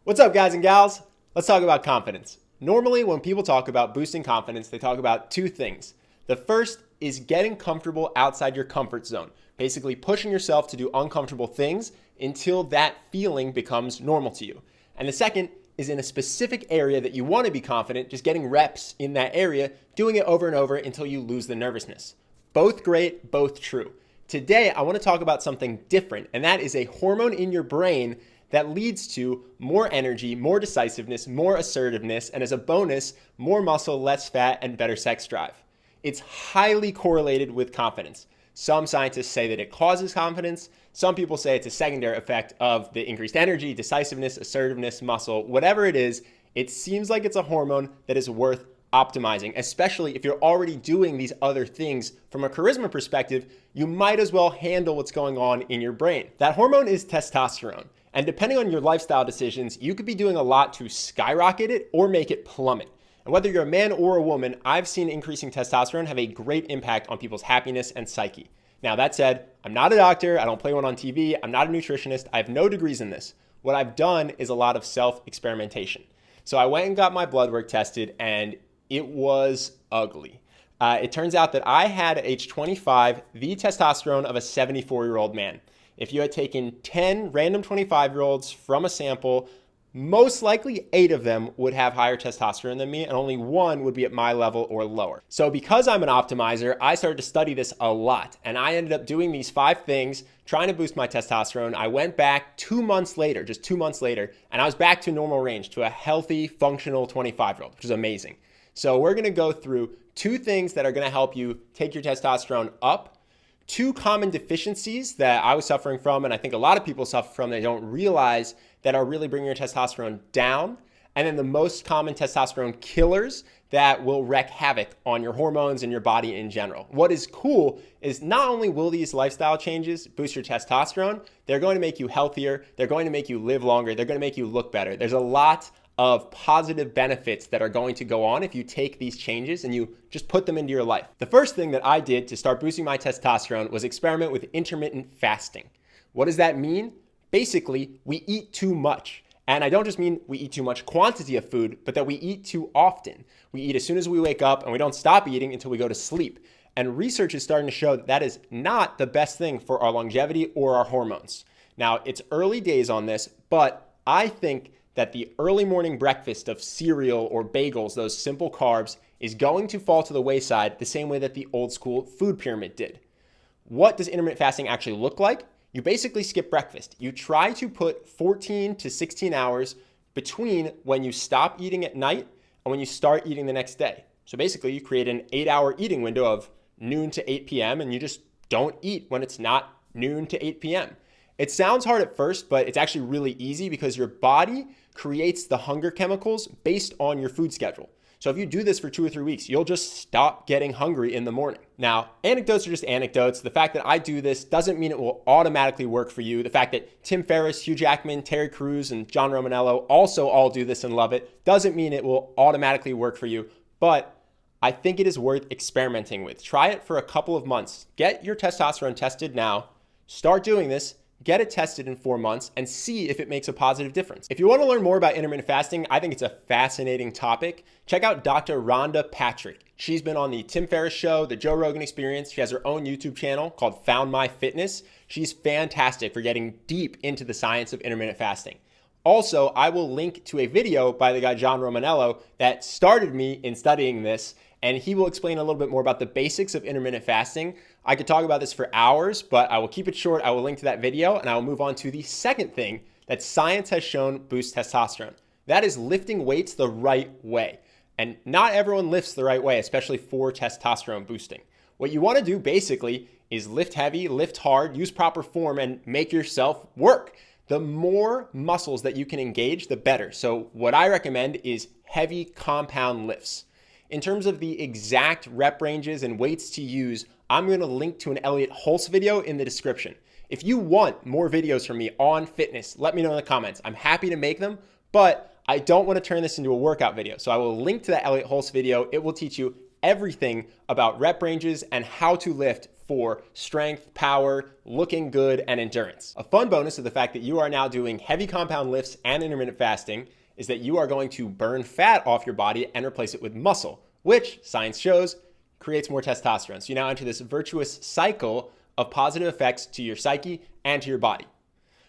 What's up, guys and gals? Let's talk about confidence. Normally, when people talk about boosting confidence, they talk about two things. The first is getting comfortable outside your comfort zone, basically pushing yourself to do uncomfortable things until that feeling becomes normal to you. And the second is in a specific area that you want to be confident, just getting reps in that area, doing it over and over until you lose the nervousness. Both great, both true. Today, I want to talk about something different, and that is a hormone in your brain that leads to more energy, more decisiveness, more assertiveness, and as a bonus, more muscle, less fat, and better sex drive. It's highly correlated with confidence. Some scientists say that it causes confidence. Some people say it's a secondary effect of the increased energy, decisiveness, assertiveness, muscle, whatever it is. It seems like it's a hormone that is worth optimizing, especially if you're already doing these other things from a charisma perspective. You might as well handle what's going on in your brain. That hormone is testosterone. And depending on your lifestyle decisions, you could be doing a lot to skyrocket it or make it plummet. And whether you're a man or a woman, I've seen increasing testosterone have a great impact on people's happiness and psyche. Now, that said, I'm not a doctor. I don't play one on TV. I'm not a nutritionist. I have no degrees in this. What I've done is a lot of self-experimentation. So I went and got my blood work tested, and it was ugly. It turns out that I had at age 25 the testosterone of a 74-year-old man. If you had taken 10 random 25-year-olds from a sample, most likely 8 of them would have higher testosterone than me, and only 1 would be at my level or lower. So because I'm an optimizer, I started to study this a lot, and I ended up doing these 5 things, trying to boost my testosterone. I went back 2 months later, just 2 months later, and I was back to normal range, to a healthy, functional 25-year-old, which is amazing. So we're gonna go through 2 things that are gonna help you take your testosterone up, 2 common deficiencies that I was suffering from, and I think a lot of people suffer from, they don't realize, that are really bringing your testosterone down, and then the most common testosterone killers that will wreak havoc on your hormones and your body in general. What is cool is not only will these lifestyle changes boost your testosterone, they're going to make you healthier, they're going to make you live longer, they're going to make you look better. There's a lot of positive benefits that are going to go on if you take these changes and you just put them into your life. The first thing that I did to start boosting my testosterone was experiment with intermittent fasting. What does that mean? Basically, we eat too much. And I don't just mean we eat too much quantity of food, but that we eat too often. We eat as soon as we wake up and we don't stop eating until we go to sleep. And research is starting to show that that is not the best thing for our longevity or our hormones. Now, it's early days on this, but I think that the early morning breakfast of cereal or bagels, those simple carbs, is going to fall to the wayside the same way that the old school food pyramid did. What does intermittent fasting actually look like? You basically skip breakfast. You try to put 14 to 16 hours between when you stop eating at night and when you start eating the next day. So basically you create an 8-hour eating window of noon to 8 p.m. and you just don't eat when it's not noon to 8 p.m. It sounds hard at first, but it's actually really easy because your body creates the hunger chemicals based on your food schedule. So if you do this for 2 or 3 weeks, you'll just stop getting hungry in the morning. Now, anecdotes are just anecdotes. The fact that I do this doesn't mean it will automatically work for you. The fact that Tim Ferriss, Hugh Jackman, Terry Crews, and John Romaniello also all do this and love it doesn't mean it will automatically work for you. But I think it is worth experimenting with. Try it for a couple of months. Get your testosterone tested now. Start doing this. Get it tested in 4 months and see if it makes a positive difference. If you want to learn more about intermittent fasting, I think it's a fascinating topic. Check out Dr. Rhonda Patrick. She's been on the Tim Ferriss Show, the Joe Rogan Experience. She has her own YouTube channel called Found My Fitness. She's fantastic for getting deep into the science of intermittent fasting. Also, I will link to a video by the guy John Romaniello that started me in studying this, and he will explain a little bit more about the basics of intermittent fasting. I could talk about this for hours, but I will keep it short. I will link to that video, and I will move on to the second thing that science has shown boosts testosterone. That is lifting weights the right way. And not everyone lifts the right way, especially for testosterone boosting. What you want to do basically is lift heavy, lift hard, use proper form, and make yourself work. The more muscles that you can engage, the better. So what I recommend is heavy compound lifts. In terms of the exact rep ranges and weights to use, I'm going to link to an Elliot Hulse video in the description. If you want more videos from me on fitness, let me know in the comments. I'm happy to make them, but I don't want to turn this into a workout video. So I will link to that Elliot Hulse video. It will teach you everything about rep ranges and how to lift for strength, power, looking good, and endurance. A fun bonus of the fact that you are now doing heavy compound lifts and intermittent fasting is that you are going to burn fat off your body and replace it with muscle, which science shows creates more testosterone. So you now enter this virtuous cycle of positive effects to your psyche and to your body.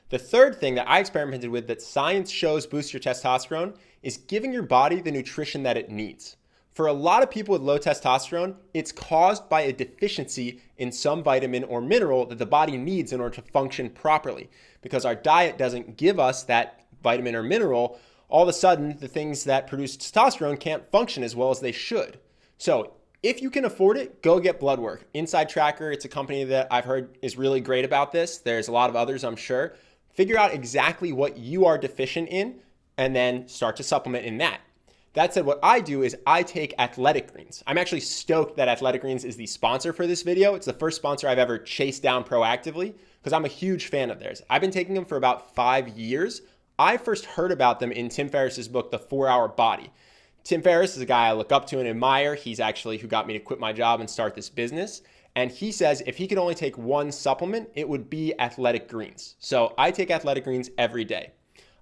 The third thing that I experimented with that science shows boosts your testosterone is giving your body the nutrition that it needs. For a lot of people with low testosterone, it's caused by a deficiency in some vitamin or mineral that the body needs in order to function properly. Because our diet doesn't give us that vitamin or mineral, all of a sudden the things that produce testosterone can't function as well as they should. So if you can afford it, go get blood work. Inside Tracker, it's a company that I've heard is really great about this. There's a lot of others, I'm sure. Figure out exactly what you are deficient in and then start to supplement in that. That said, what I do is I take Athletic Greens. I'm actually stoked that Athletic Greens is the sponsor for this video. It's the first sponsor I've ever chased down proactively because I'm a huge fan of theirs. I've been taking them for about 5 years. I first heard about them in Tim Ferriss's book, The 4-Hour Body. Tim Ferriss is a guy I look up to and admire. He's actually who got me to quit my job and start this business. And he says if he could only take one supplement, it would be Athletic Greens. So I take Athletic Greens every day.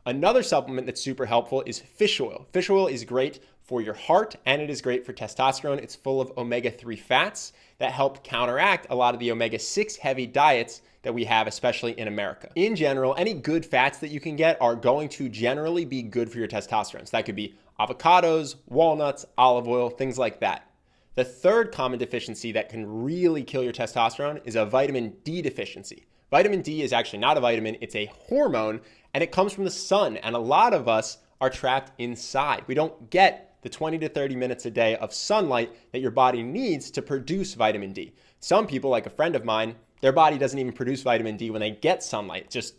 Another supplement that's super helpful is fish oil. Fish oil is great for your heart and it is great for testosterone. It's full of omega-3 fats that help counteract a lot of the omega-6 heavy diets that we have, especially in America. In general, any good fats that you can get are going to generally be good for your testosterone. So that could be avocados, walnuts, olive oil, things like that. The third common deficiency that can really kill your testosterone is a vitamin D deficiency. Vitamin D is actually not a vitamin, it's a hormone, and it comes from the sun. And a lot of us are trapped inside. We don't get the 20 to 30 minutes a day of sunlight that your body needs to produce vitamin D. Some people, like a friend of mine, their body doesn't even produce vitamin D when they get sunlight. Just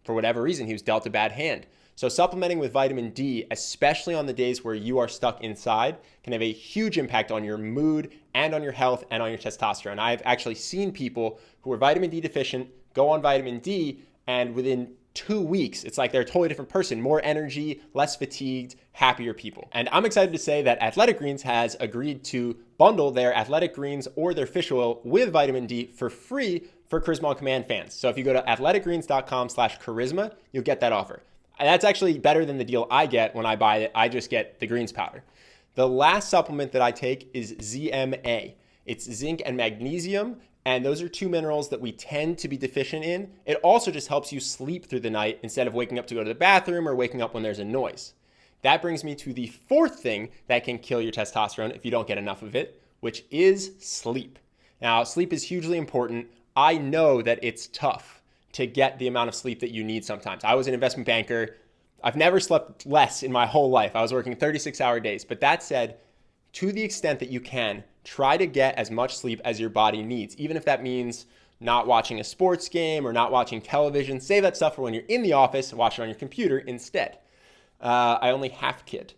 for whatever reason, he was dealt a bad hand. So supplementing with vitamin D, especially on the days where you are stuck inside, can have a huge impact on your mood and on your health and on your testosterone. I've actually seen people who are vitamin D deficient go on vitamin D, and within 2 weeks, it's like they're a totally different person, more energy, less fatigued, happier people. And I'm excited to say that Athletic Greens has agreed to bundle their Athletic Greens or their fish oil with vitamin D for free for Charisma on Command fans. So if you go to athleticgreens.com/charisma, you'll get that offer. And that's actually better than the deal I get when I buy it. I just get the greens powder. The last supplement that I take is ZMA. It's zinc and magnesium, and those are 2 minerals that we tend to be deficient in. It also just helps you sleep through the night instead of waking up to go to the bathroom or waking up when there's a noise. That brings me to the fourth thing that can kill your testosterone if you don't get enough of it, which is sleep. Now, sleep is hugely important. I know that it's tough to get the amount of sleep that you need sometimes. I was an investment banker. I've never slept less in my whole life. I was working 36-hour days. But that said, to the extent that you can, try to get as much sleep as your body needs, even if that means not watching a sports game or not watching television. Save that stuff for when you're in the office and watch it on your computer instead. I only half kid.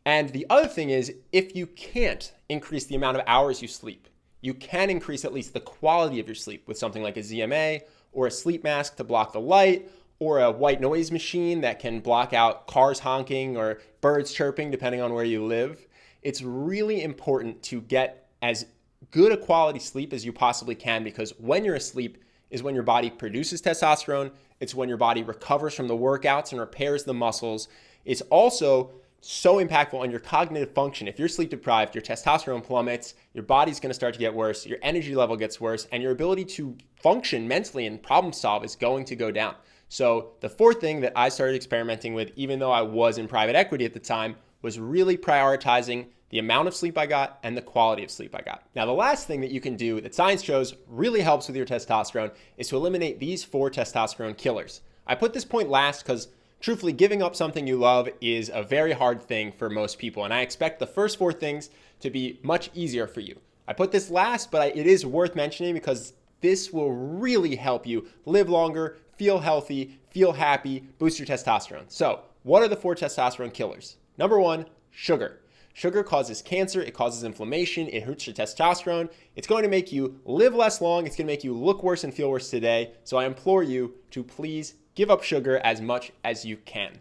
And the other thing is, if you can't increase the amount of hours you sleep, you can increase at least the quality of your sleep with something like a ZMA or a sleep mask to block the light, or a white noise machine that can block out cars honking or birds chirping, depending on where you live. It's really important to get as good a quality sleep as you possibly can, because when you're asleep is when your body produces testosterone. It's when your body recovers from the workouts and repairs the muscles. It's also so impactful on your cognitive function. If you're sleep deprived, your testosterone plummets, your body's going to start to get worse, your energy level gets worse, and your ability to function mentally and problem solve is going to go down. So the fourth thing that I started experimenting with, even though I was in private equity at the time, was really prioritizing the amount of sleep I got and the quality of sleep I got. Now, the last thing that you can do that science shows really helps with your testosterone is to eliminate these 4 testosterone killers. I put this point last because truthfully, giving up something you love is a very hard thing for most people, and I expect the first 4 things to be much easier for you. I put this last, but it is worth mentioning because this will really help you live longer, feel healthy, feel happy, boost your testosterone. So, what are the 4 testosterone killers? Number 1, sugar. Sugar causes cancer, it causes inflammation, it hurts your testosterone. It's going to make you live less long, it's going to make you look worse and feel worse today. So I implore you to please give up sugar as much as you can.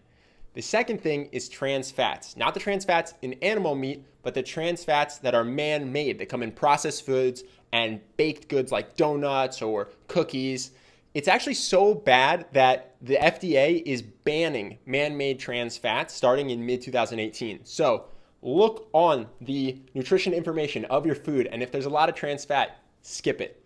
The second thing is trans fats. Not the trans fats in animal meat, but the trans fats that are man-made, that come in processed foods and baked goods like donuts or cookies. It's actually so bad that the FDA is banning man-made trans fats starting in mid-2018. So look on the nutrition information of your food, and if there's a lot of trans fat, skip it.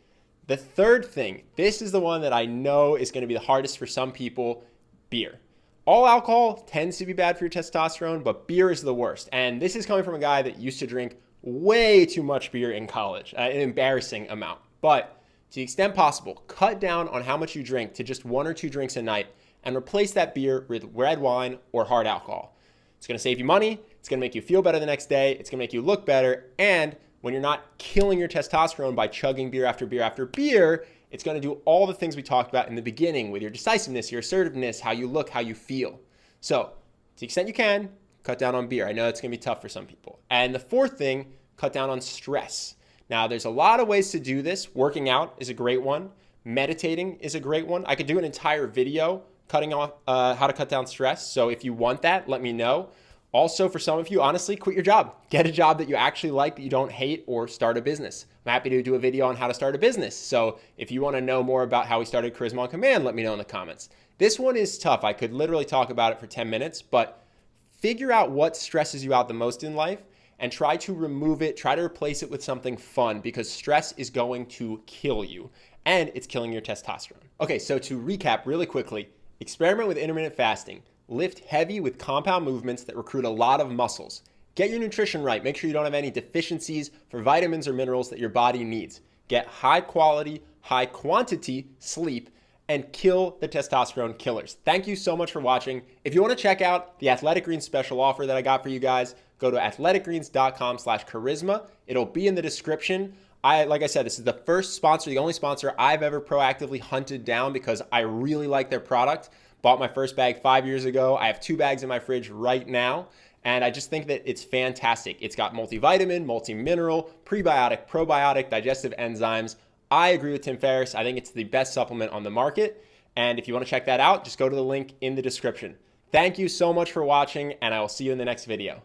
The third thing, this is the one that I know is going to be the hardest for some people, beer. All alcohol tends to be bad for your testosterone, but beer is the worst. And this is coming from a guy that used to drink way too much beer in college, an embarrassing amount. But to the extent possible, cut down on how much you drink to just 1 or 2 drinks a night and replace that beer with red wine or hard alcohol. It's going to save you money. It's going to make you feel better the next day. It's going to make you look better. And when you're not killing your testosterone by chugging beer after beer after beer, it's going to do all the things we talked about in the beginning with your decisiveness, your assertiveness, how you look, how you feel. So to the extent you can, cut down on beer. I know it's going to be tough for some people. And the fourth thing, cut down on stress. Now, there's a lot of ways to do this. Working out is a great one. Meditating is a great one. I could do an entire video cutting off how to cut down stress. So if you want that, let me know. Also, for some of you, honestly, quit your job. Get a job that you actually like, that you don't hate, or start a business. I'm happy to do a video on how to start a business. So if you want to know more about how we started Charisma on Command, let me know in the comments. This one is tough. I could literally talk about it for 10 minutes, but figure out what stresses you out the most in life and try to remove it, try to replace it with something fun, because stress is going to kill you and it's killing your testosterone. Okay, so to recap really quickly, experiment with intermittent fasting. Lift heavy with compound movements that recruit a lot of muscles. Get your nutrition right. Make sure you don't have any deficiencies for vitamins or minerals that your body needs. Get high quality, high quantity sleep and kill the testosterone killers. Thank you so much for watching. If you want to check out the Athletic Greens special offer that I got for you guys, go to athleticgreens.com/charisma. It'll be in the description. Like I said, this is the first sponsor, the only sponsor I've ever proactively hunted down because I really like their product. Bought my first bag 5 years ago. I have 2 bags in my fridge right now. And I just think that it's fantastic. It's got multivitamin, multi-mineral, prebiotic, probiotic, digestive enzymes. I agree with Tim Ferriss. I think it's the best supplement on the market. And if you want to check that out, just go to the link in the description. Thank you so much for watching, and I will see you in the next video.